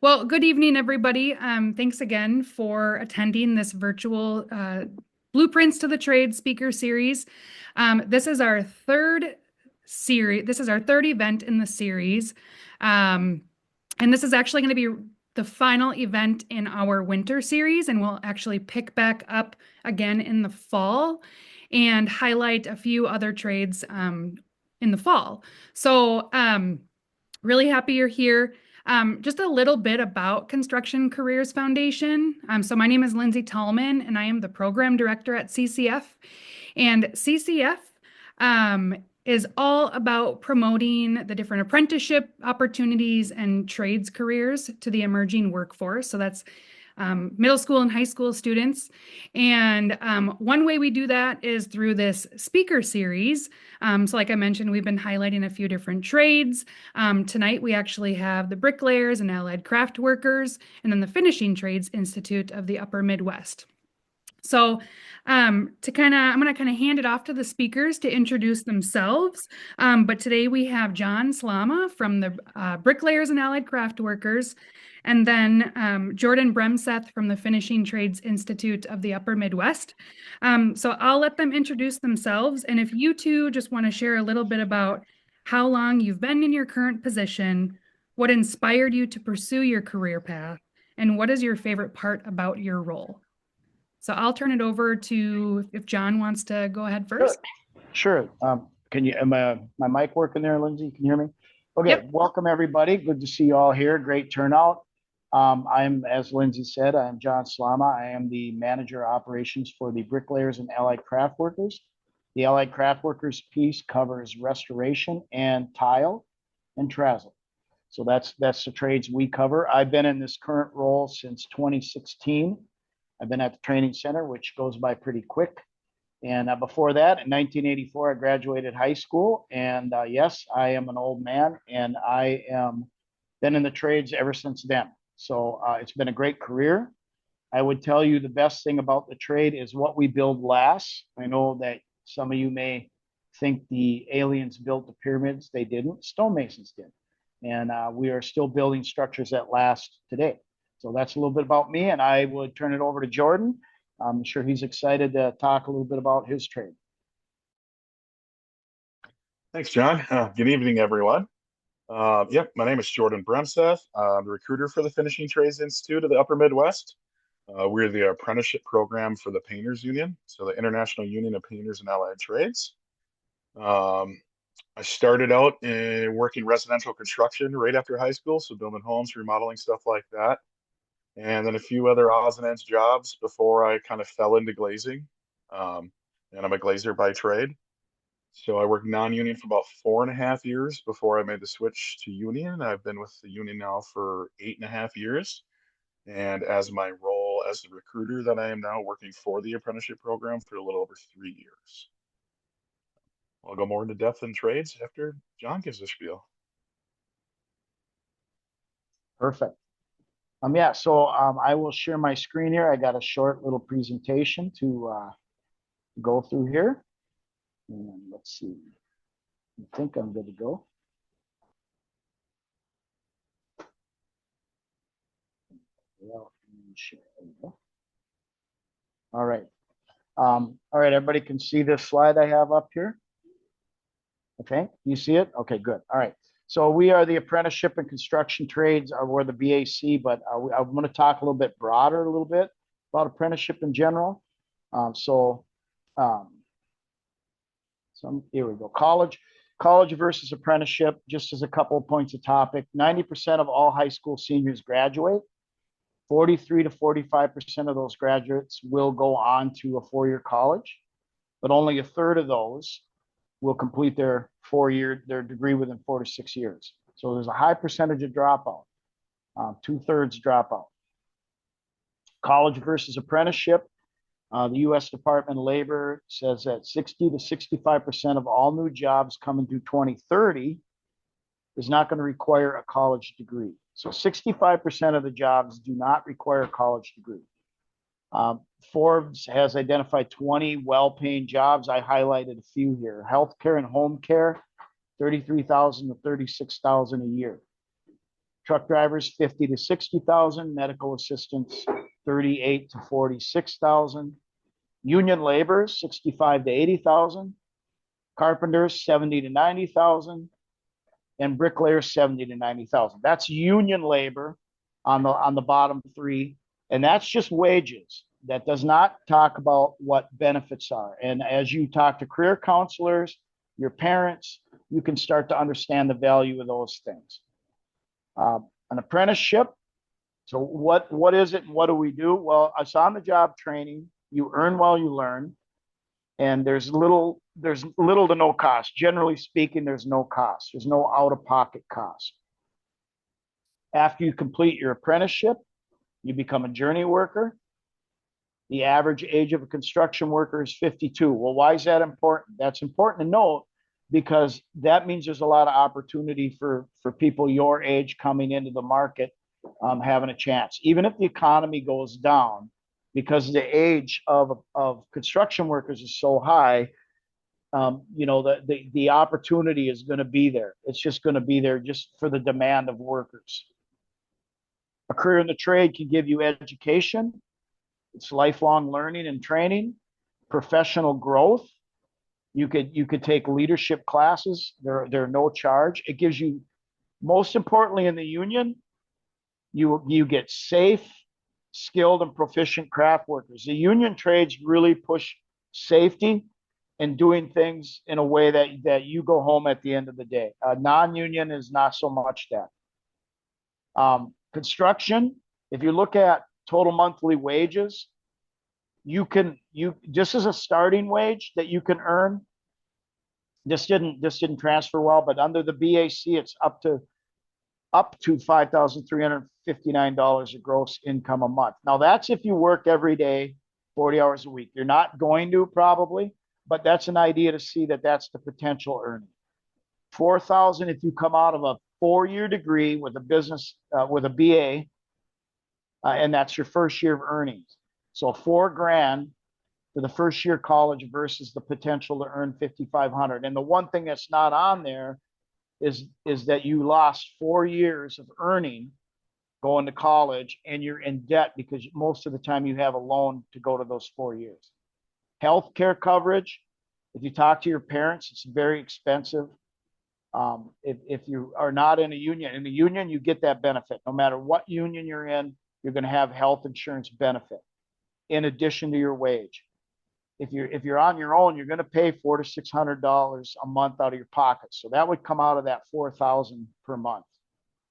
Well, good evening, everybody. Thanks again for attending this virtual Blueprints to the Trade Speaker Series. This is our third series. This is our third event in the series. And this is actually going to be the final event in our winter series, and we'll actually pick back up again in the fall and highlight a few other trades in the fall. So really happy you're here. Just a little bit about Construction Careers Foundation. So my name is Lindsay Tallman, and I am the program director at CCF. And CCF is all about promoting the different apprenticeship opportunities and trades careers to the emerging workforce. So that's middle school and high school students. And one way we do that is through this speaker series. So like I mentioned, we've been highlighting a few different trades. Tonight, we actually have the Bricklayers and Allied Craft Workers, and then the Finishing Trades Institute of the Upper Midwest. So I'm going to kind of hand it off to the speakers to introduce themselves. But today we have John Slama from the Bricklayers and Allied Craft Workers, and then Jordan Bremseth from the Finishing Trades Institute of the Upper Midwest. So I'll let them introduce themselves. And if you two just want to share a little bit about how long you've been in your current position, what inspired you to pursue your career path, and what is your favorite part about your role? So I'll turn it over to if John wants to go ahead first. Sure. Am my mic working there, Lindsay? Can you hear me? Okay. Yep. Welcome everybody. Good to see you all here. Great turnout. As Lindsay said, I'm John Slama. I am the manager of operations for the Bricklayers and Allied Craft Workers. The Allied Craft Workers piece covers restoration and tile and trazzo. So that's the trades we cover. I've been in this current role since 2016. I've been at the training center, which goes by pretty quick. And before that, in 1984, I graduated high school. And yes, I am an old man, and I am been in the trades ever since then. So it's been a great career. I would tell you the best thing about the trade is what we build lasts. I know that some of you may think the aliens built the pyramids. They didn't. Stonemasons did. And we are still building structures that last today. So that's a little bit about me, and I would turn it over to Jordan. I'm sure he's excited to talk a little bit about his trade. Thanks, John. Good evening, everyone. Yep, my name is Jordan Bremseth. I'm the recruiter for the Finishing Trades Institute of the Upper Midwest. We're the apprenticeship program for the Painters Union, so the International Union of Painters and Allied Trades. I started out working residential construction right after high school, so building homes, remodeling, stuff like that. And then a few other odds and ends jobs before I kind of fell into glazing. And I'm a glazer by trade. So I worked non-union for about 4.5 years before I made the switch to union. I've been with the union now for 8.5 years. And as my role as the recruiter that I am now working for the apprenticeship program for a little over 3 years. I'll go more into depth in trades after John gives a spiel. Perfect. So I will share my screen here. I got a short little presentation to go through here. And let's see. I think I'm good to go. All right. All right, everybody can see this slide I have up here. Okay, you see it? Okay, good. All right. So we are the apprenticeship and construction trades, we're the BAC, but I'm going to talk a little bit broader, a little bit about apprenticeship in general. Here we go. College versus apprenticeship, just as a couple of points of topic. 90% of all high school seniors graduate. 43 to 45% of those graduates will go on to a four-year college, but only a third of those will complete their degree within 4 to 6 years. So there's a high percentage of dropout, 2/3 dropout. College versus apprenticeship. The U.S. Department of Labor says that 60 to 65% of all new jobs coming through 2030 is not going to require a college degree. So 65% of the jobs do not require a college degree. Forbes has identified 20 well-paying jobs. I highlighted a few here. Healthcare and home care, $33,000 to $36,000 a year. Truck drivers, 50 to 60,000. Medical assistants, 38 to 46,000. Union laborers, 65 to 80,000. Carpenters, 70 to 90,000. And bricklayers, 70 to 90,000. That's union labor on the bottom three. And that's just wages. That does not talk about what benefits are. And as you talk to career counselors, your parents, you can start to understand the value of those things. An apprenticeship. So what is it and what do we do? Well, it's on-the-job training. You earn while you learn. And there's little to no cost. Generally speaking, there's no cost. There's no out-of-pocket cost. After you complete your apprenticeship, you become a journey worker. The average age of a construction worker is 52. Well, why is that important? That's important to note because that means there's a lot of opportunity for people your age coming into the market, having a chance. Even if the economy goes down, because the age of construction workers is so high, the opportunity is going to be there. It's just going to be there just for the demand of workers. A career in the trade can give you education. It's lifelong learning and training, professional growth. You could take leadership classes. They're no charge. It gives you, most importantly in the union, you get safe, skilled, and proficient craft workers. The union trades really push safety and doing things in a way that you go home at the end of the day. Non-union is not so much that. Construction, if you look at total monthly wages, you just as a starting wage that you can earn. This didn't transfer well, but under the BAC, it's up to $5,359 of gross income a month. Now that's if you work every day, 40 hours a week. You're not going to probably, but that's an idea to see that that's the potential earning. 4,000 if you come out of a 4-year degree with a business with a BA, and that's your first year of earnings. So $4,000 for the first year college versus the potential to earn 5,500. And the one thing that's not on there is that you lost 4 years of earning going to college and you're in debt because most of the time you have a loan to go to those 4 years. Healthcare coverage, if you talk to your parents, it's very expensive. If you are not in a union, you get that benefit. No matter what union you're in, you're going to have health insurance benefit in addition to your wage. If you're on your own, you're going to pay $400 to $600 a month out of your pocket. So that would come out of that $4,000 per month.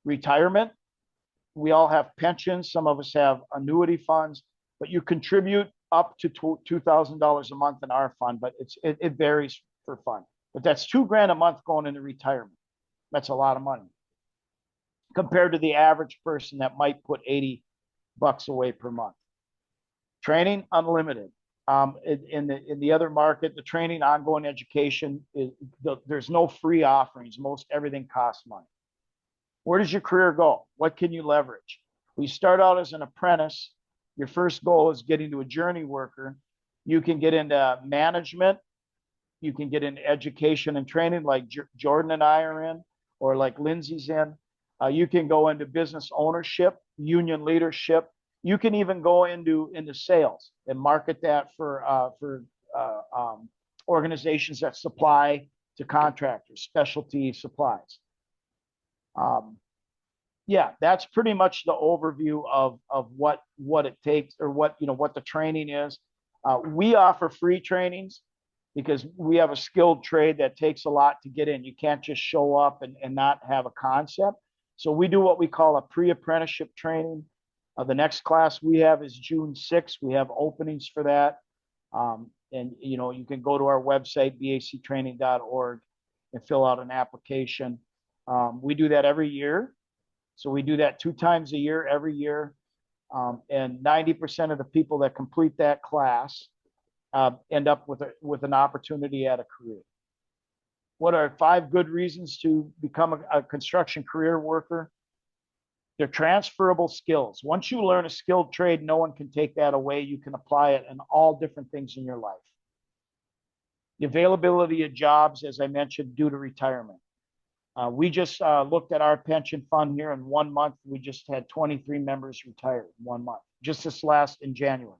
Retirement, we all have pensions. Some of us have annuity funds, but you contribute up to $2,000 a month in our fund, but it varies for fun. But that's $2,000 a month going into retirement. That's a lot of money compared to the average person that might put $80 away per month. Training, unlimited. In the other market, the training, ongoing education, there's no free offerings. Most everything costs money. Where does your career go? What can you leverage? We start out as an apprentice. Your first goal is getting to a journey worker. You can get into management. You can get into education and training like Jordan and I are in, or like Lindsay's in. You can go into business ownership, union leadership. You can even go into sales and market that for organizations that supply to contractors, specialty supplies. Yeah, that's pretty much the overview of what it takes, or what the training is. We offer free trainings because we have a skilled trade that takes a lot to get in. You can't just show up and not have a concept. So we do what we call a pre-apprenticeship training. The next class we have is June 6th. We have openings for that. And you can go to our website, bactraining.org, and fill out an application. We do that every year. So we do that 2 times a year, every year. And 90% of the people that complete that class end up with an opportunity at a career. What are 5 good reasons to become a construction career worker? They're transferable skills. Once you learn a skilled trade, no one can take that away. You can apply it in all different things in your life. The availability of jobs, as I mentioned, due to retirement. We just looked at our pension fund here in 1 month. We just had 23 members retire in 1 month, just this last in January.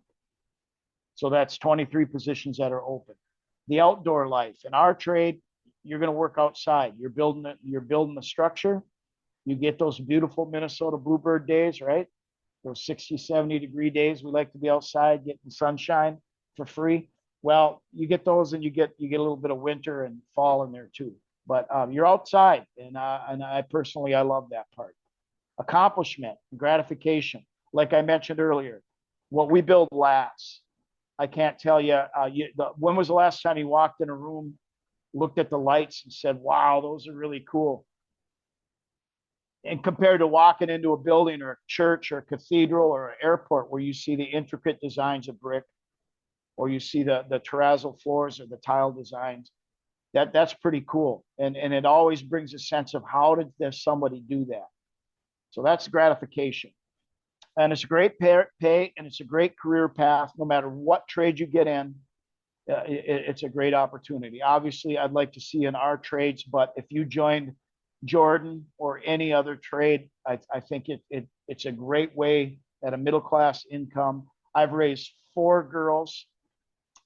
So that's 23 positions that are open. The outdoor life in our trade, you're going to work outside. You're building the structure. You get those beautiful Minnesota bluebird days, right? Those 60, 70-degree days. We like to be outside, getting sunshine for free. Well, you get those, and you get a little bit of winter and fall in there too. But you're outside, and I personally, I love that part. Accomplishment, gratification. Like I mentioned earlier, what we build lasts. I can't tell you, when was the last time you walked in a room, looked at the lights, and said, "Wow, those are really cool." And compared to walking into a building or a church or a cathedral or an airport where you see the intricate designs of brick, or you see the terrazzo floors or the tile designs, that's pretty cool. And it always brings a sense of how did somebody do that? So that's gratification. And it's a great pay, and it's a great career path. No matter what trade you get in, it's a great opportunity. Obviously, I'd like to see in our trades, but if you joined Jordan or any other trade, I think it's a great way at a middle class income. I've raised 4 girls.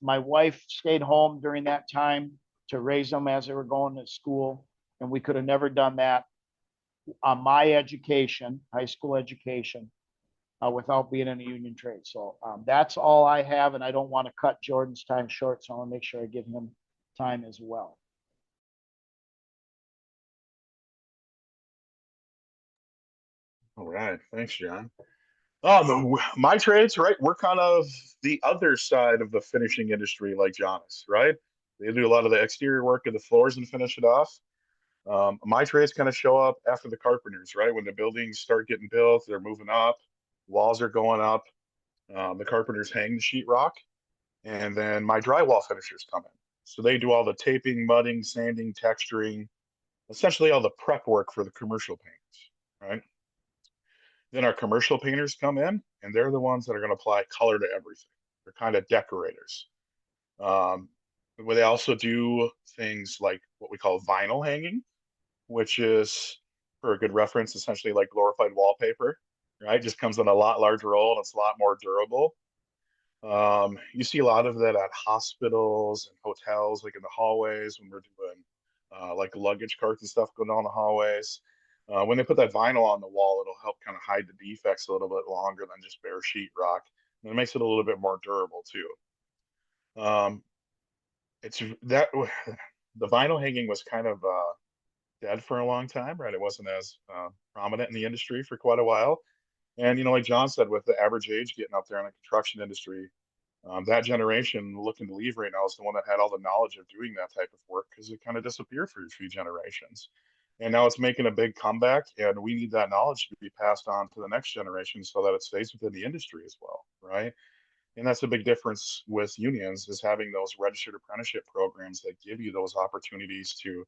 My wife stayed home during that time to raise them as they were going to school, and we could have never done that on my education, high school education, without being in a union trade. So that's all I have, and I don't want to cut Jordan's time short, so I want to make sure I give him time as well. All right, thanks, John. My trades, right? We're kind of the other side of the finishing industry, like John is, right? They do a lot of the exterior work of the floors and finish it off. My trades kind of show up after the carpenters, right? When the buildings start getting built, they're moving up, walls are going up, the carpenters hang the sheetrock, and then my drywall finishers come in. So they do all the taping, mudding, sanding, texturing, essentially all the prep work for the commercial painters, right? Then our commercial painters come in, and they're the ones that are going to apply color to everything. They're kind of decorators. Where they also do things like what we call vinyl hanging, which is, for a good reference, essentially like glorified wallpaper, right? Just comes in a lot larger roll and it's a lot more durable. You see a lot of that at hospitals and hotels, like in the hallways when we're doing like luggage carts and stuff going down the hallways. When they put that vinyl on the wall, it'll help kind of hide the defects a little bit longer than just bare sheetrock. And it makes it a little bit more durable too. It's that the vinyl hanging was kind of dead for a long time, right? It wasn't as prominent in the industry for quite a while. And, like John said, with the average age getting up there in the construction industry, that generation looking to leave right now is the one that had all the knowledge of doing that type of work because it kind of disappeared for a few generations. And now it's making a big comeback, and we need that knowledge to be passed on to the next generation so that it stays within the industry as well, right? And that's a big difference with unions is having those registered apprenticeship programs that give you those opportunities to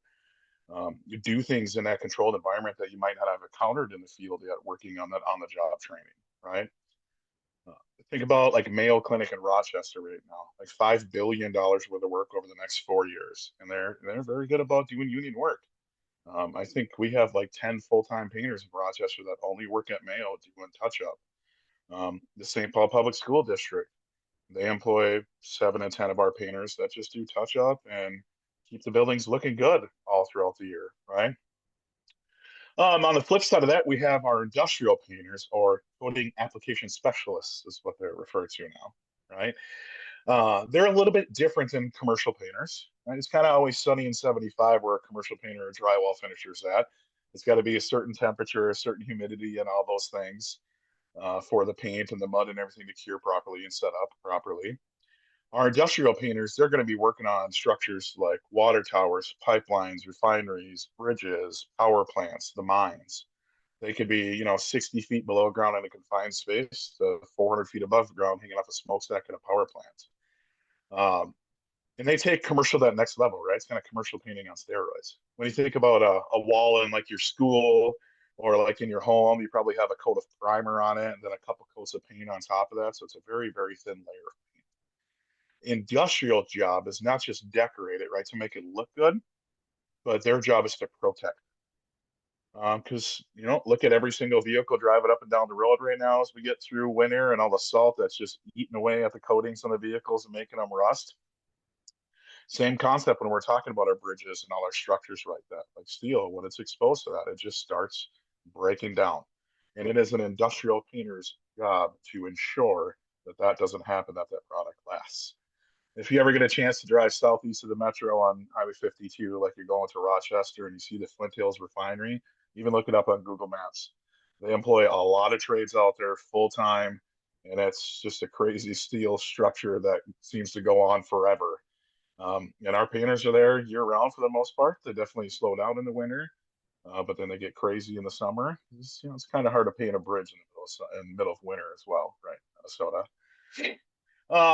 you do things in that controlled environment that you might not have encountered in the field yet working on that on the job training, right? Uh, think about like Mayo Clinic in Rochester right now, like $5 billion worth of work over the next 4 years, and they're very good about doing union work. I think we have like 10 full-time painters in Rochester that only work at Mayo doing touch up. The St. Paul Public School District, they employ 7 to 10 of our painters that just do touch up and keep the buildings looking good all throughout the year, right? On the flip side of that, we have our industrial painters or coating application specialists is what they're referred to now, right? They're a little bit different than commercial painters. Right? It's kind of always sunny in 75 where a commercial painter or drywall finisher's at. It's got to be a certain temperature, a certain humidity, and all those things for the paint and the mud and everything to cure properly and set up properly. Our industrial painters, they're going to be working on structures like water towers, pipelines, refineries, bridges, power plants, the mines. They could be, 60 feet below ground in a confined space to 400 feet above ground, hanging off a smokestack in a power plant. And they take commercial to that next level, right? It's kind of commercial painting on steroids. When you think about a wall in like your school or like in your home, you probably have a coat of primer on it and then a couple coats of paint on top of that. So it's a very, very thin layer of paint. Industrial job is not just decorate it, right, to make it look good, but their job is to protect. Because look at every single vehicle driving up and down the road right now as we get through winter and all the salt that's just eating away at the coatings on the vehicles and making them rust. Same concept when we're talking about our bridges and all our structures like that, like steel. When it's exposed to that, it just starts breaking down. And it is an industrial painter's job to ensure that that doesn't happen, that that product lasts. If you ever get a chance to drive southeast of the metro on Highway 52, like you're going to Rochester and you see the Flint Hills refinery, even look it up on Google Maps. They employ a lot of trades out there full time, and it's just a crazy steel structure that seems to go on forever. And our painters are there year round for the most part. They definitely slow down in the winter, but then they get crazy in the summer. It's kind of hard to paint a bridge in the middle of winter as well, right? Minnesota.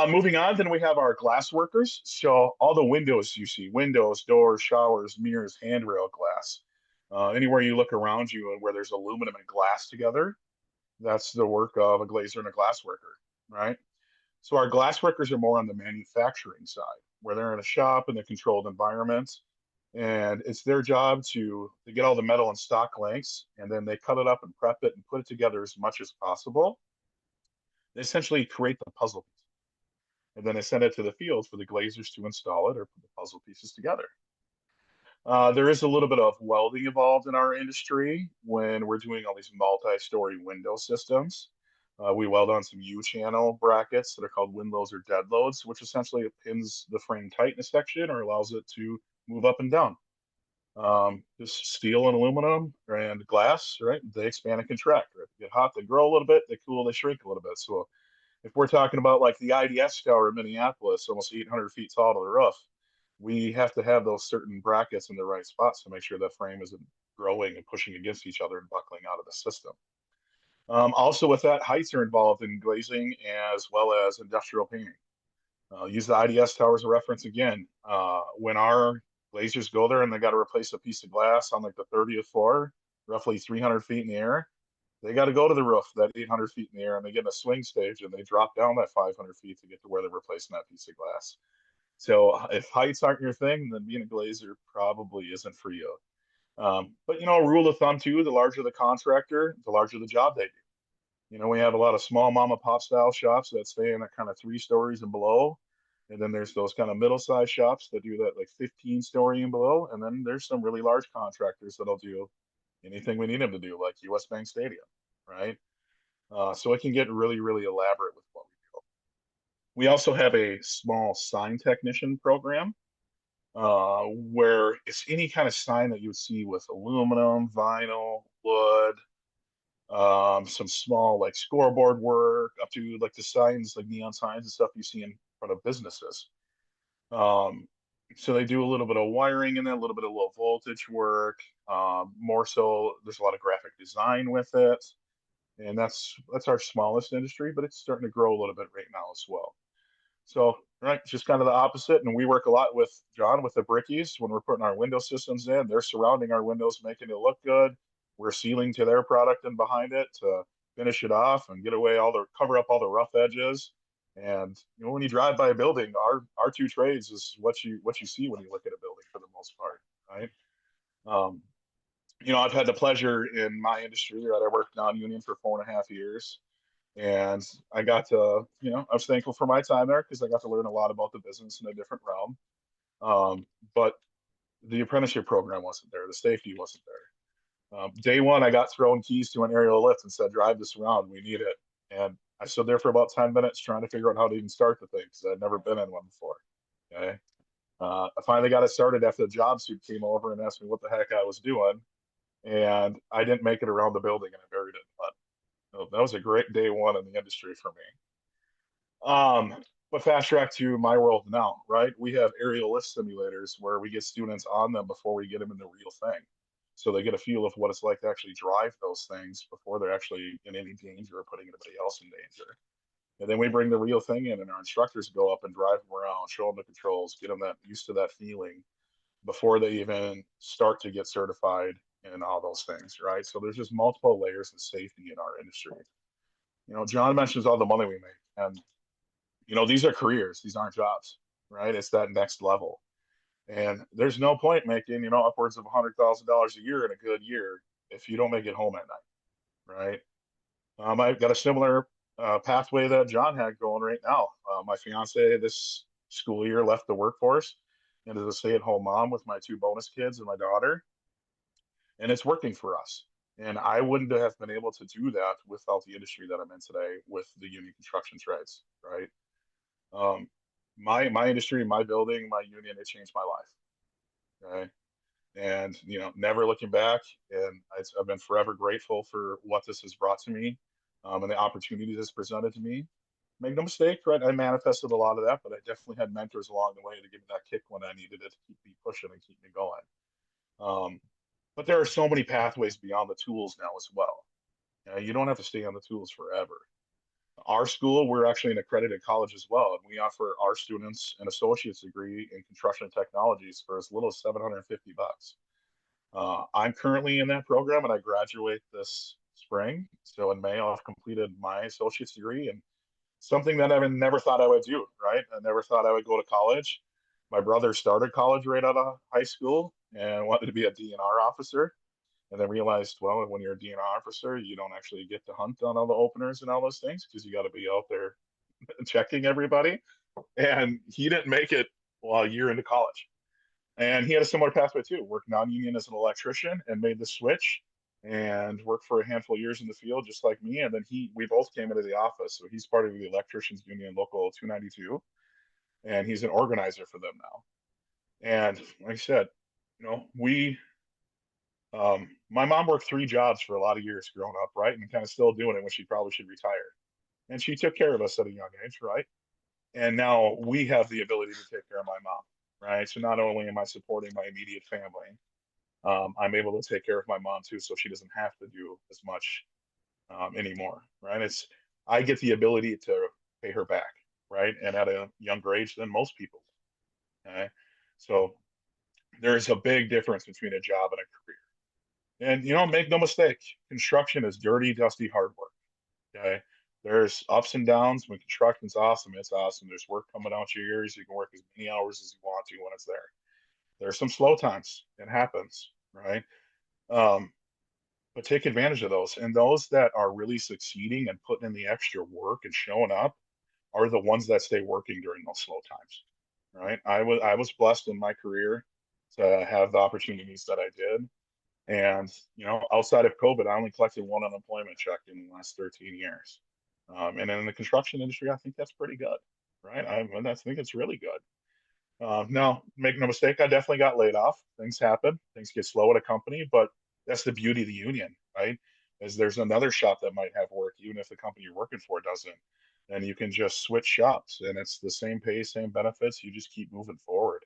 Moving on, then we have our glass workers. So all the windows you see, windows, doors, showers, mirrors, handrail glass. Anywhere you look around you and where there's aluminum and glass together, that's the work of a glazer and a glass worker, right? So our glass workers are more on the manufacturing side, where they're in a shop in a controlled environment, and it's their job to get all the metal in stock lengths, and then they cut it up and prep it and put it together as much as possible. They essentially create the puzzle piece, and then they send it to the field for the glazers to install it or put the puzzle pieces together. There is a little bit of welding involved in our industry when we're doing all these multi-story window systems. We weld on some U-channel brackets that are called win loads or dead loads, which essentially pins the frame tight in a section or allows it to move up and down. Just steel and aluminum and glass, right? They expand and contract, right? They get hot, they grow a little bit, they cool, they shrink a little bit. So if we're talking about like the IDS tower in Minneapolis, almost 800 feet tall to the roof, we have to have those certain brackets in the right spots to make sure that frame isn't growing and pushing against each other and buckling out of the system. Also, with that, heights are involved in glazing as well as industrial painting. Use the IDS tower as a reference again. When our glazers go there and they got to replace a piece of glass on like the 30th floor, roughly 300 feet in the air, they got to go to the roof that 800 feet in the air and they get in a swing stage and they drop down that 500 feet to get to where they're replacing that piece of glass. So if heights aren't your thing, then being a glazer probably isn't for you. But a rule of thumb too, the larger the contractor, the larger the job they do. We have a lot of small mom and pop style shops that stay in at kind of 3 stories and below. And then there's those kind of middle sized shops that do that like 15-story and below. And then there's some really large contractors that'll do anything we need them to do, like US Bank Stadium, right? So it can get really, really elaborate with what we do. We also have a small sign technician program where it's any kind of sign that you would see with aluminum, vinyl, wood, some small like scoreboard work up to like the signs, like neon signs and stuff you see in front of businesses. So they do a little bit of wiring in there, a little bit of low voltage work. More so, there's a lot of graphic design with it, and that's our smallest industry, but it's starting to grow a little bit right now as well. So, right, just kind of the opposite. And we work a lot with John with the brickies when we're putting our window systems in. They're surrounding our windows, making it look good. We're sealing to their product and behind it to finish it off and cover up all the rough edges. And when you drive by a building, our two trades is what you see when you look at a building for the most part, right? I've had the pleasure in my industry that I worked non-union for 4.5 years. And I got to, I was thankful for my time there because I got to learn a lot about the business in a different realm. But the apprenticeship program wasn't there. The safety wasn't there. Day one, I got thrown keys to an aerial lift and said, drive this around. We need it. And I stood there for about 10 minutes trying to figure out how to even start the thing because I'd never been in one before. Okay. I finally got it started after the job suit came over and asked me what the heck I was doing. And I didn't make it around the building and I buried it. But that was a great day one in the industry for me. But fast track to my world now, right? We have aerial lift simulators where we get students on them before we get them in the real thing. So they get a feel of what it's like to actually drive those things before they're actually in any danger or putting anybody else in danger. And then we bring the real thing in and our instructors go up and drive them around, show them the controls, get them used to that feeling before they even start to get certified and all those things, right? So there's just multiple layers of safety in our industry. John mentions all the money we make, and these are careers; these aren't jobs, right? It's that next level, and there's no point making upwards of $100,000 a year in a good year if you don't make it home at night, right? I've got a similar pathway that John had going right now. My fiance this school year left the workforce and is a stay-at-home mom with my two bonus kids and my daughter, and it's working for us. And I wouldn't have been able to do that without the industry that I'm in today with the union construction trades, right? Um, my industry, my building, my union, it changed my life. Okay. And never looking back, and I've been forever grateful for what this has brought to me, and the opportunity this presented to me. Make no mistake, right? I manifested a lot of that, but I definitely had mentors along the way to give me that kick when I needed it to keep me pushing and keep me going. Um, but there are so many pathways beyond the tools now as well. You don't have to stay on the tools forever. Our school, we're actually an accredited college as well, and we offer our students an associate's degree in construction technologies for as little as $750. I'm currently in that program and I graduate this spring. So in May, I'll have completed my associate's degree and something that I never thought I would do, right? I never thought I would go to college. My brother started college right out of high school and wanted to be a DNR officer. And then realized, well, when you're a DNR officer, you don't actually get to hunt on all the openers and all those things because you got to be out there checking everybody. And he didn't make it while a year into college. And he had a similar pathway too, worked non-union as an electrician and made the switch and worked for a handful of years in the field, just like me. And then we both came into the office. So he's part of the electricians union local 292, and he's an organizer for them now. And like I said, my mom worked 3 jobs for a lot of years growing up, right? And kind of still doing it when she probably should retire. And she took care of us at a young age, right? And now we have the ability to take care of my mom, right? So not only am I supporting my immediate family, I'm able to take care of my mom too, so she doesn't have to do as much anymore, right? I get the ability to pay her back, right? And at a younger age than most people. Okay, so there's a big difference between a job and a career. And make no mistake, construction is dirty, dusty, hard work. Okay. There's ups and downs. When construction's awesome, it's awesome. There's work coming out your ears. You can work as many hours as you want to when it's there. There's some slow times. It happens, right? Um, but take advantage of those. And those that are really succeeding and putting in the extra work and showing up are the ones that stay working during those slow times, right? I was blessed in my career to have the opportunities that I did. And, outside of COVID, I only collected one unemployment check in the last 13 years. And in the construction industry, I think that's pretty good, right? I think it's really good. Now, make no mistake, I definitely got laid off. Things happen, things get slow at a company, but that's the beauty of the union, right? Is there's another shop that might have work, even if the company you're working for doesn't. And you can just switch shops and it's the same pay, same benefits. You just keep moving forward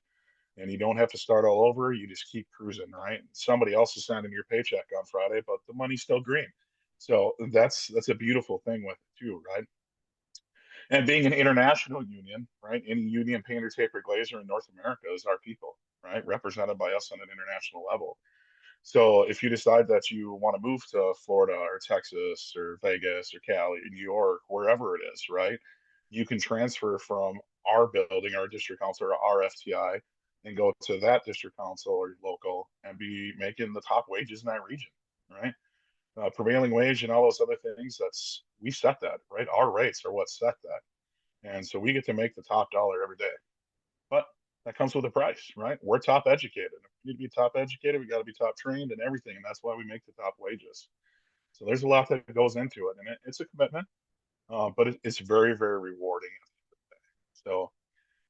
and you don't have to start all over. You just keep cruising, right? Somebody else is sending your paycheck on Friday, but the money's still green. So that's a beautiful thing with it too, right? And being an international union, right? Any union painter, taper, glazer in North America is our people, right? Represented by us on an international level. So if you decide that you want to move to Florida or Texas or Vegas or Cali or New York, wherever it is, right? You can transfer from our building, our district council, or our FTI, and go to that district council or local and be making the top wages in that region, right? Prevailing wage and all those other things, we set that, right? Our rates are what set that. And so we get to make the top dollar every day. But that comes with a price, right? We're top educated. If we need to be top educated, we got to be top trained and everything. And that's why we make the top wages. So there's a lot that goes into it. And it's a commitment, but it's very, very rewarding. So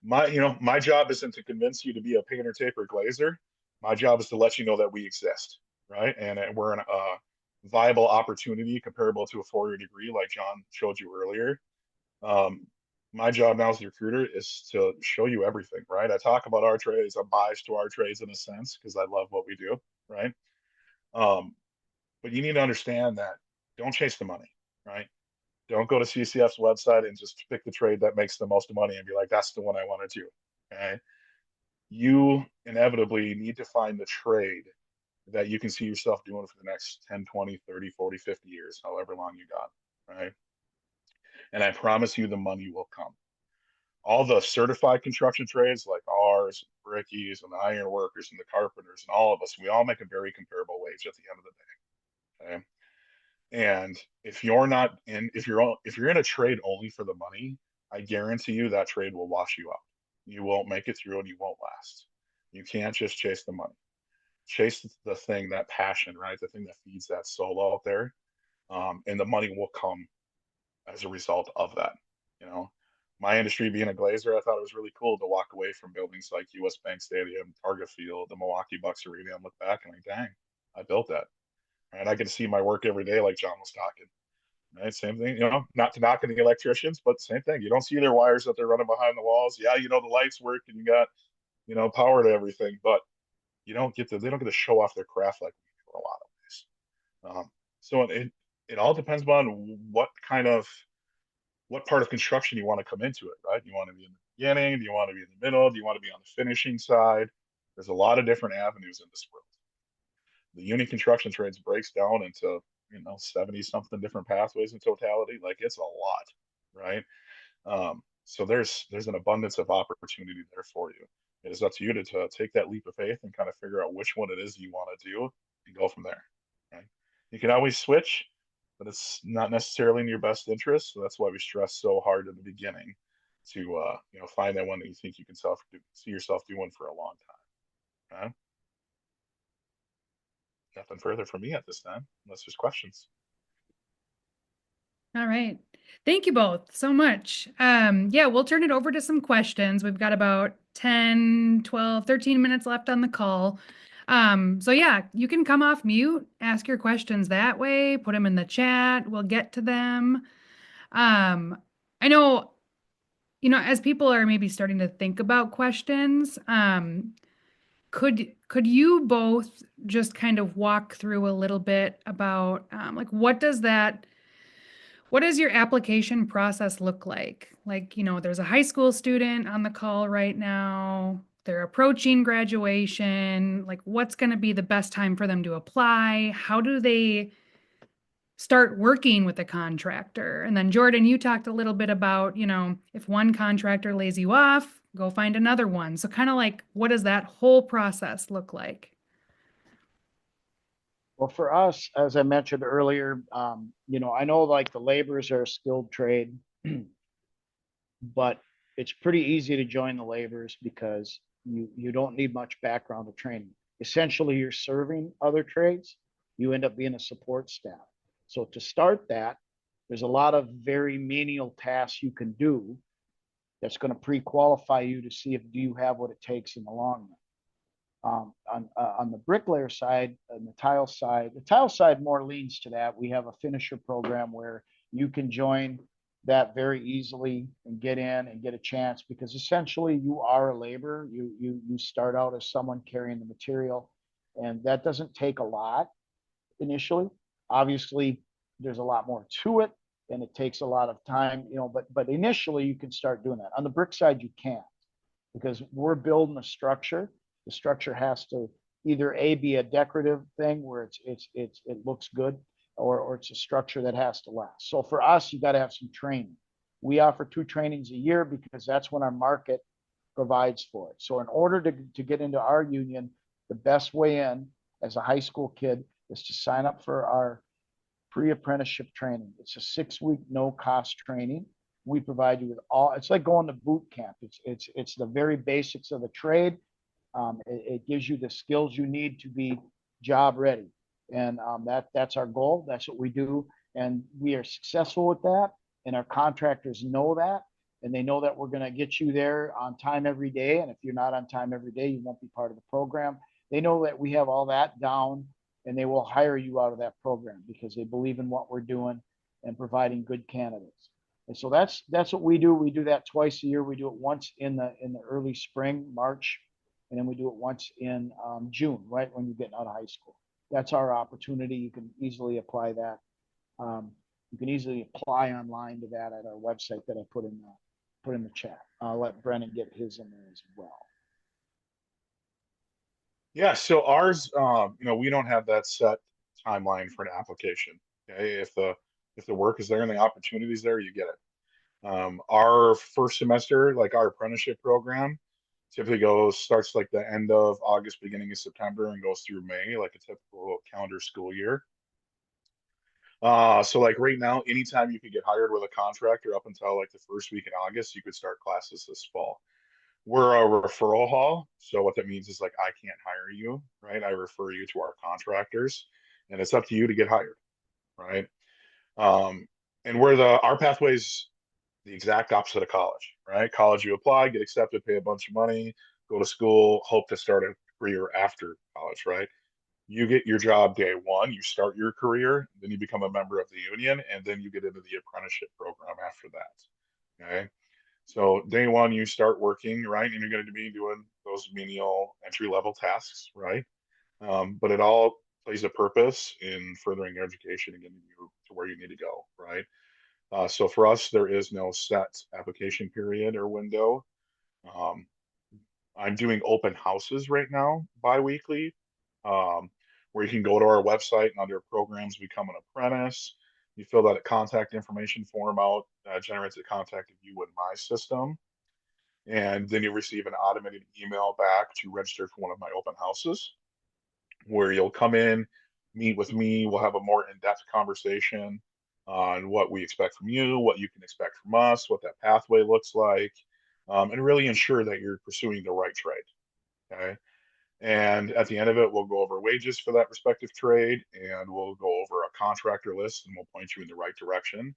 my job isn't to convince you to be a painter, taper, glazer. My job is to let you know that we exist, right? And we're a viable opportunity comparable to a 4-year degree, like John showed you earlier. Um, my job now as the recruiter is to show you everything, right? I talk about our trades. I'm biased to our trades in a sense because I love what we do, right? Um, but you need to understand that don't chase the money, right? Don't go to CCF's website and just pick the trade that makes the most money and be like, that's the one I want to do. Okay. You inevitably need to find the trade that you can see yourself doing for the next 10, 20, 30, 40, 50 years, however long you got. Right. And I promise you the money will come. All the certified construction trades like ours, brickies and the iron workers and the carpenters and all of us, we all make a very comparable wage at the end of the day. Okay. And if you're not in, if you're in a trade only for the money, I guarantee you that trade will wash you out. You won't make it through and you won't last. You can't just chase the money. Chase the thing, that passion, right? The thing that feeds that soul out there. And the money will come as a result of that. You know, my industry being a glazer, I thought it was really cool to walk away from buildings like US Bank Stadium, Target Field, the Milwaukee Bucks Arena, and look back and like, dang, I built that. And I get to see my work every day, like John was talking. Right, same thing. You know, not to knock any electricians, but same thing. You don't see their wires that they're running behind the walls. Yeah, you know the lights work and you got, you know, power to everything, but they don't get to show off their craft like we do in a lot of ways. So it all depends on what part of construction you want to come into it, right? You want to be in the beginning? Do you want to be in the middle? Do you want to be on the finishing side? There's a lot of different avenues in this world. The uni construction trades breaks down into, 70 something different pathways in totality. Like it's a lot, right? So there's an abundance of opportunity there for you. It is up to you to take that leap of faith and kind of figure out which one it is you want to do and go from there. Right? You can always switch, but it's not necessarily in your best interest. So that's why we stress so hard in the beginning to find that one that you think you can see yourself doing for a long time. Okay? Nothing further from me at this time, unless there's questions. All right. Thank you both so much. Yeah, we'll turn it over to some questions. We've got about 10, 12, 13 minutes left on the call. So yeah, you can come off mute, ask your questions that way, put them in the chat. We'll get to them. I know, as people are maybe starting to think about questions, could you both just kind of walk through a little bit about like what does your application process look like? Like, there's a high school student on the call right now. They're approaching graduation. Like, what's going to be the best time for them to apply? How do they start working with a contractor? And then Jordan, you talked a little bit about, if one contractor lays you off, go find another one. So kind of like, what does that whole process look like? Well, for us, as I mentioned earlier, I know like the laborers are a skilled trade, but it's pretty easy to join the laborers because you don't need much background or training. Essentially, you're serving other trades. You end up being a support staff. So to start that, there's a lot of very menial tasks you can do that's going to pre-qualify you to see if do you have what it takes in the long run. On the bricklayer side and the tile side more leans to that. We have a finisher program where you can join that very easily and get in and get a chance because essentially you are a laborer. You start out as someone carrying the material, and that doesn't take a lot initially. Obviously, there's a lot more to it, and it takes a lot of time, but initially you can start doing that. On the brick side, you can't because we're building a structure. The structure has to either be a decorative thing where it looks good, or it's a structure that has to last. So for us, you got to have some training. We offer 2 trainings a year because that's when our market provides for it. So in order to get into our union, the best way in as a high school kid is to sign up for our pre-apprenticeship training. It's a 6-week no-cost training. We provide you with it's like going to boot camp. It's the very basics of the trade. It gives you the skills you need to be job ready. And that's our goal. That's what we do. And we are successful with that. And our contractors know that. And they know that we're going to get you there on time every day. And if you're not on time every day, you won't be part of the program. They know that we have all that down, and they will hire you out of that program because they believe in what we're doing and providing good candidates. And so that's what we do. We do that twice a year. We do it once in the early spring, March, and then we do it once in June, right when you're getting out of high school. That's our opportunity. You can easily apply that. You can easily apply online to that at our website that I put in the chat. I'll let Brennan get his in there as well. Yeah, so ours, we don't have that set timeline for an application. Okay, if the work is there and the opportunity is there, you get it. Our first semester, like our apprenticeship program, typically starts like the end of August, beginning of September, and goes through May, like a typical calendar school year. So like right now, anytime you could get hired with a contractor up until like the first week in August, you could start classes this fall. We're a referral hall. So what that means is like I can't hire you, right? I refer you to our contractors, and it's up to you to get hired, right? Um, and where our pathways the exact opposite of college, right? College, you apply, get accepted, pay a bunch of money, go to school, hope to start a career after college, right? You get your job day one, you start your career, then you become a member of the union, and then you get into the apprenticeship program after that. Okay. So day one, you start working, right? And you're going to be doing those menial entry level tasks, right? But it all plays a purpose in furthering your education and getting you to where you need to go, right? So for us, there is no set application period or window. Um, I'm doing open houses right now, bi-weekly, um, where you can go to our website and under programs, become an apprentice. You fill that contact information form out, generates a contact of you in my system, and then you receive an automated email back to register for one of my open houses, where you'll come in, meet with me. We'll have a more in-depth conversation on what we expect from you, what you can expect from us, what that pathway looks like, and really ensure that you're pursuing the right trade. Okay. And at the end of it, we'll go over wages for that respective trade, and we'll go over a contractor list, and we'll point you in the right direction.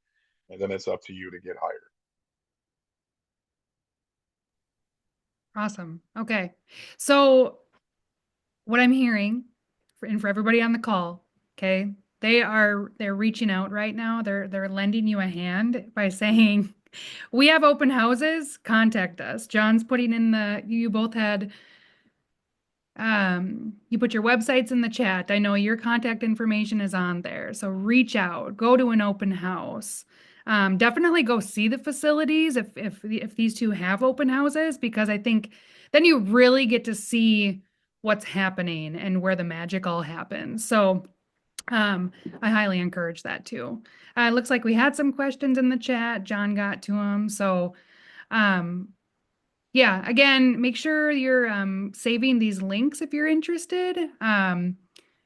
And then it's up to you to get hired. Awesome. Okay. So what I'm hearing and for everybody on the call, okay, they're reaching out right now. They're lending you a hand by saying, we have open houses, contact us. John's putting in you both had you put your websites in the chat. I know your contact information is on there. So reach out, go to an open house. Definitely go see the facilities if these two have open houses, because I think then you really get to see what's happening and where the magic all happens. So I highly encourage that too. It looks like we had some questions in the chat. John got to them. So um, yeah, again, make sure you're saving these links if you're interested. And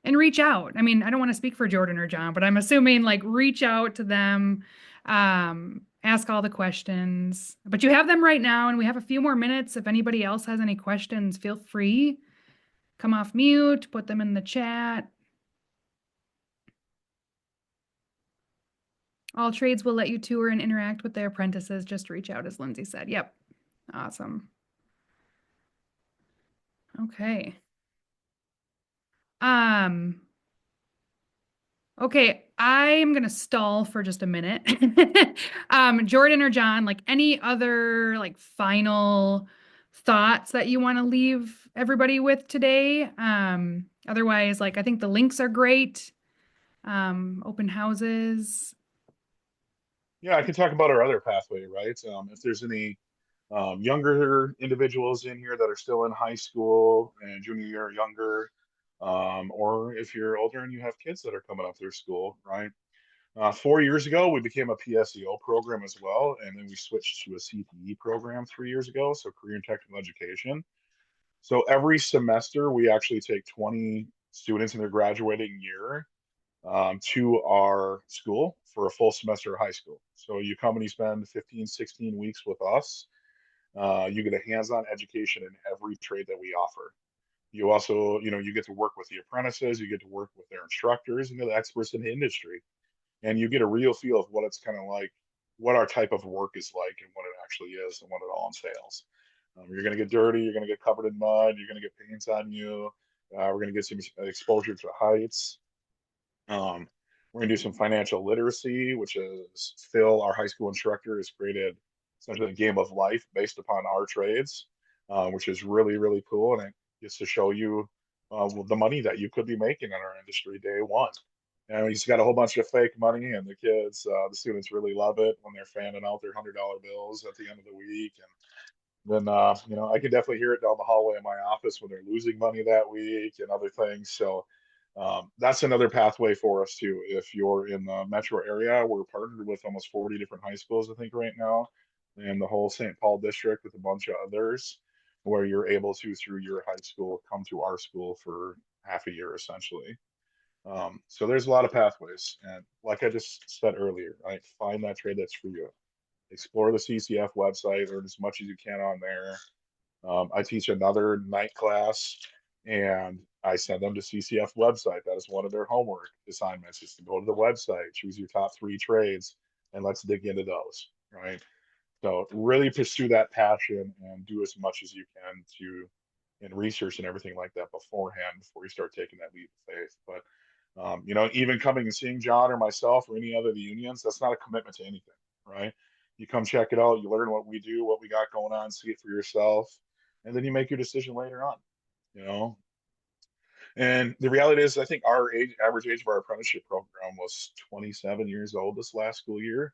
reach out. I mean, I don't want to speak for Jordan or John, but I'm assuming like reach out to them, ask all the questions. But you have them right now, and we have a few more minutes. If anybody else has any questions, feel free. Come off mute, put them in the chat. All trades will let you tour and interact with their apprentices. Just reach out, as Lindsay said. Yep. Awesome. Okay. Okay, I am gonna stall for just a minute. Jordan or John, like any other like final thoughts that you want to leave everybody with today? Otherwise, like I think the links are great. Open houses. Yeah, I can talk about our other pathway, right? If there's any younger individuals in here that are still in high school and junior year or younger, or if you're older and you have kids that are coming up through school, right? 4 years ago, we became a PSEO program as well, and then we switched to a CTE program 3 years ago, so career and technical education. So every semester, we actually take 20 students in their graduating year to our school for a full semester of high school. So you come and you spend 15, 16 weeks with us. You get a hands-on education in every trade that we offer. You also, you get to work with the apprentices, you get to work with their instructors and the experts in the industry, and you get a real feel of what it's kind of like, what our type of work is like, and what it actually is, and what it all entails. You're going to get dirty, you're going to get covered in mud, you're going to get paint on you. We're going to get some exposure to heights. We're going to do some financial literacy, which is Phil, our high school instructor, has created essentially a game of life based upon our trades, which is really, really cool. And it gets to show you the money that you could be making in our industry day one. And we just got a whole bunch of fake money, and the kids, the students really love it when they're fanning out their $100 bills at the end of the week. And then, I can definitely hear it down the hallway in my office when they're losing money that week and other things. So that's another pathway for us too. If you're in the metro area, we're partnered with almost 40 different high schools, I think, right now, and the whole St. Paul district with a bunch of others, where you're able to, through your high school, come to our school for half a year essentially. So there's a lot of pathways. And like I just said earlier, right, find that trade that's for you. Explore the CCF website, learn as much as you can on there. I teach another night class and I send them to CCF website. That is one of their homework assignments is to go to the website, choose your top 3 trades, and let's dig into those, right? So really pursue that passion and do as much as you can to in research and everything like that beforehand before you start taking that leap of faith. But even coming and seeing John or myself or any other of the unions, that's not a commitment to anything, right? You come check it out, you learn what we do, what we got going on, see it for yourself, and then you make your decision later on, you know. And the reality is, I think our average age of our apprenticeship program was 27 years old this last school year,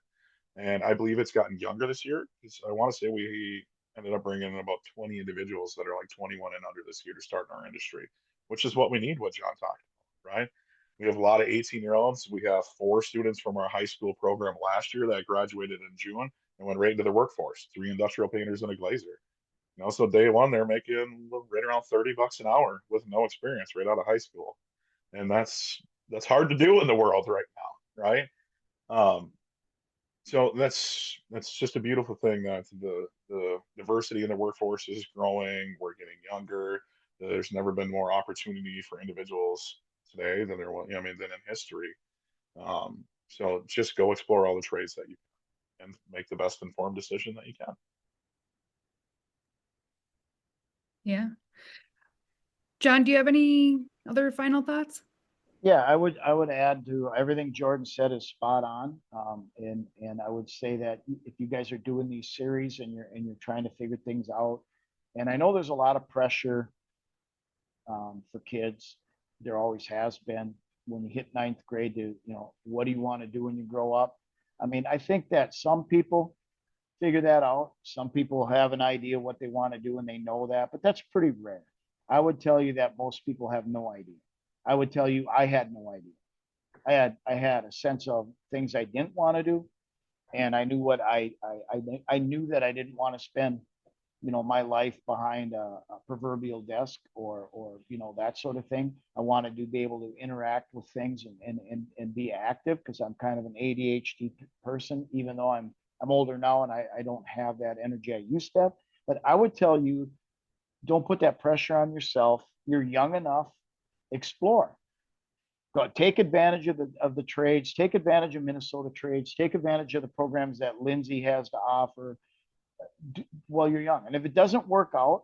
and I believe it's gotten younger this year because I want to say we ended up bringing in about 20 individuals that are like 21 and under this year to start in our industry, which is what we need, what John talked about, right? We have a lot of 18-year-olds. We have 4 students from our high school program last year that graduated in June and went right into the workforce, 3 industrial painters and a glazer. So day one, they're making right around $30 an hour with no experience right out of high school. And that's hard to do in the world right now, right? Um, so that's just a beautiful thing that the diversity in the workforce is growing. We're getting younger. There's never been more opportunity for individuals today than there was, than in history. So just go explore all the trades that you can and make the best informed decision that you can. Yeah. John, do you have any other final thoughts? Yeah, I would add to everything Jordan said is spot on. And I would say that if you guys are doing these series and you're trying to figure things out, and I know there's a lot of pressure for kids. There always has been when you hit ninth grade to, what do you want to do when you grow up? I mean, I think that some people figure that out. Some people have an idea what they want to do and they know that, but that's pretty rare. I would tell you that most people have no idea. I would tell you I had no idea. I had a sense of things I didn't want to do, and I knew what I knew that I didn't want to spend my life behind a proverbial desk or that sort of thing. I wanted to be able to interact with things and be active because I'm kind of an ADHD person, even though I'm older now and I don't have that energy I used to have. But I would tell you, don't put that pressure on yourself. You're young enough. Explore. Go take advantage of the trades. Take advantage of Minnesota trades. Take advantage of the programs that Lindsay has to offer while you're young. And if it doesn't work out,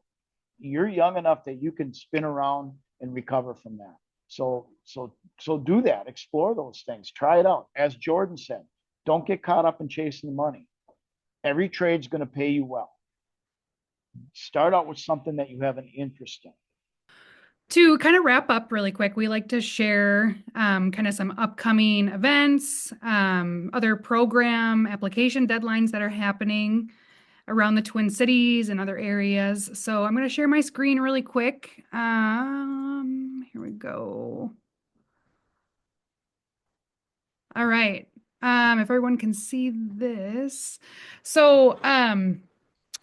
you're young enough that you can spin around and recover from that. So do that. Explore those things. Try it out. As Jordan said, don't get caught up in chasing the money. Every trade's going to pay you well. Start out with something that you have an interest in. To kind of wrap up really quick, we like to share kind of some upcoming events, other program application deadlines that are happening around the Twin Cities and other areas. So I'm going to share my screen really quick. Here we go. All right. If everyone can see this. So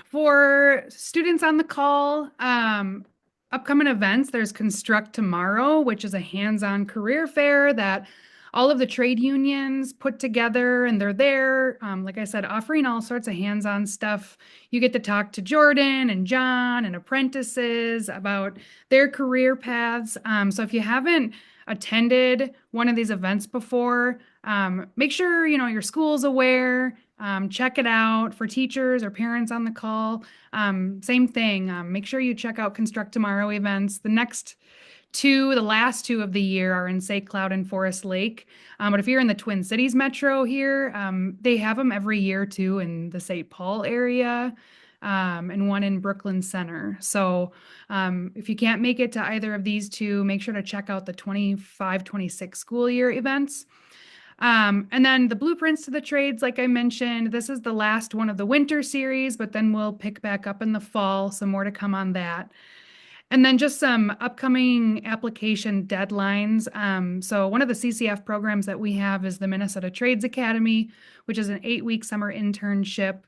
for students on the call, upcoming events, there's Construct Tomorrow, which is a hands-on career fair that all of the trade unions put together, and they're there, like I said, offering all sorts of hands-on stuff. You get to talk to Jordan and John and apprentices about their career paths. So if you haven't attended one of these events before, make sure your school's aware. Check it out for teachers or parents on the call. Same thing. Make sure you check out Construct Tomorrow events. The last two of the year are in St. Cloud and Forest Lake. But if you're in the Twin Cities metro here, they have them every year too in the St. Paul area, and one in Brooklyn Center. So if you can't make it to either of these two, make sure to check out the 25-26 school year events. And then the blueprints to the trades, like I mentioned, this is the last one of the winter series, but then we'll pick back up in the fall, some more to come on that. And then just some upcoming application deadlines. So one of the CCF programs that we have is the Minnesota Trades Academy, which is an 8-week summer internship.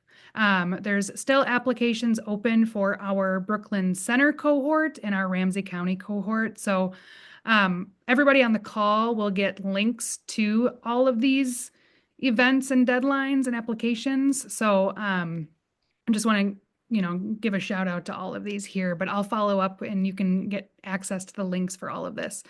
There's still applications open for our Brooklyn Center cohort and our Ramsey County cohort. So Everybody on the call will get links to all of these events and deadlines and applications. So I just want to, give a shout out to all of these here, but I'll follow up and you can get access to the links for all of this.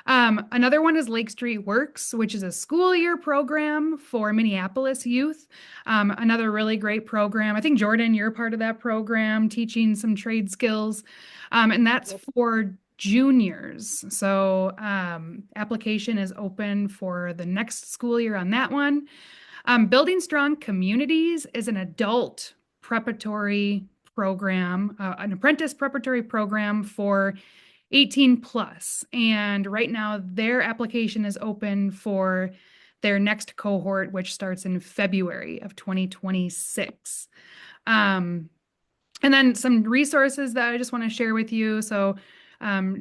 Another one is Lake Street Works, which is a school year program for Minneapolis youth. Another really great program. I think, Jordan, you're part of that program, teaching some trade skills. And that's for juniors. So application is open for the next school year on that one. Building Strong Communities is an adult preparatory program, an apprentice preparatory program for 18 plus. And right now their application is open for their next cohort, which starts in February of 2026. And then some resources that I just want to share with you. So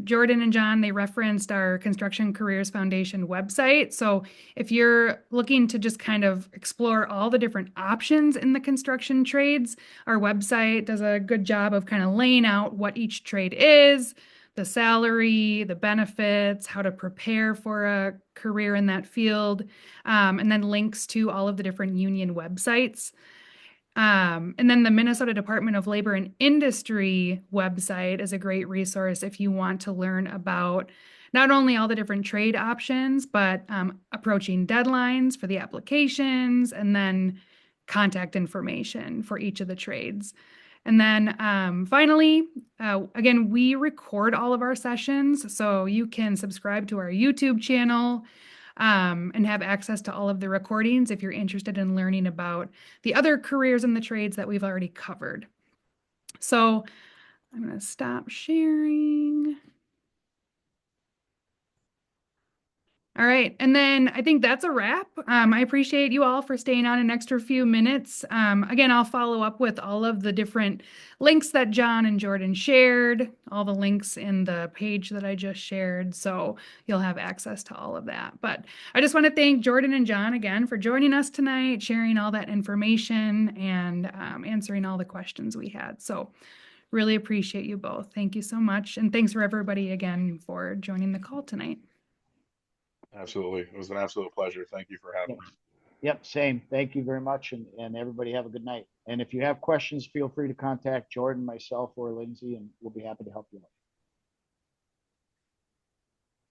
Jordan and John, they referenced our Construction Careers Foundation website. So if you're looking to just kind of explore all the different options in the construction trades, our website does a good job of kind of laying out what each trade is, the salary, the benefits, how to prepare for a career in that field, and then links to all of the different union websites. And then the Minnesota Department of Labor and Industry website is a great resource if you want to learn about not only all the different trade options, but approaching deadlines for the applications and then contact information for each of the trades. And then finally, again, we record all of our sessions, so you can subscribe to our YouTube channel and have access to all of the recordings if you're interested in learning about the other careers in the trades that we've already covered. So I'm going to stop sharing. All right. And then I think that's a wrap. I appreciate you all for staying on an extra few minutes. Again, I'll follow up with all of the different links that John and Jordan shared, all the links in the page that I just shared. So you'll have access to all of that. But I just want to thank Jordan and John again for joining us tonight, sharing all that information and answering all the questions we had. So really appreciate you both. Thank you so much. And thanks for everybody again for joining the call tonight. Absolutely. It was an absolute pleasure. Thank you for having me. Yep, same. Thank you very much. And everybody have a good night. And if you have questions, feel free to contact Jordan, myself, or Lindsay, and we'll be happy to help you out.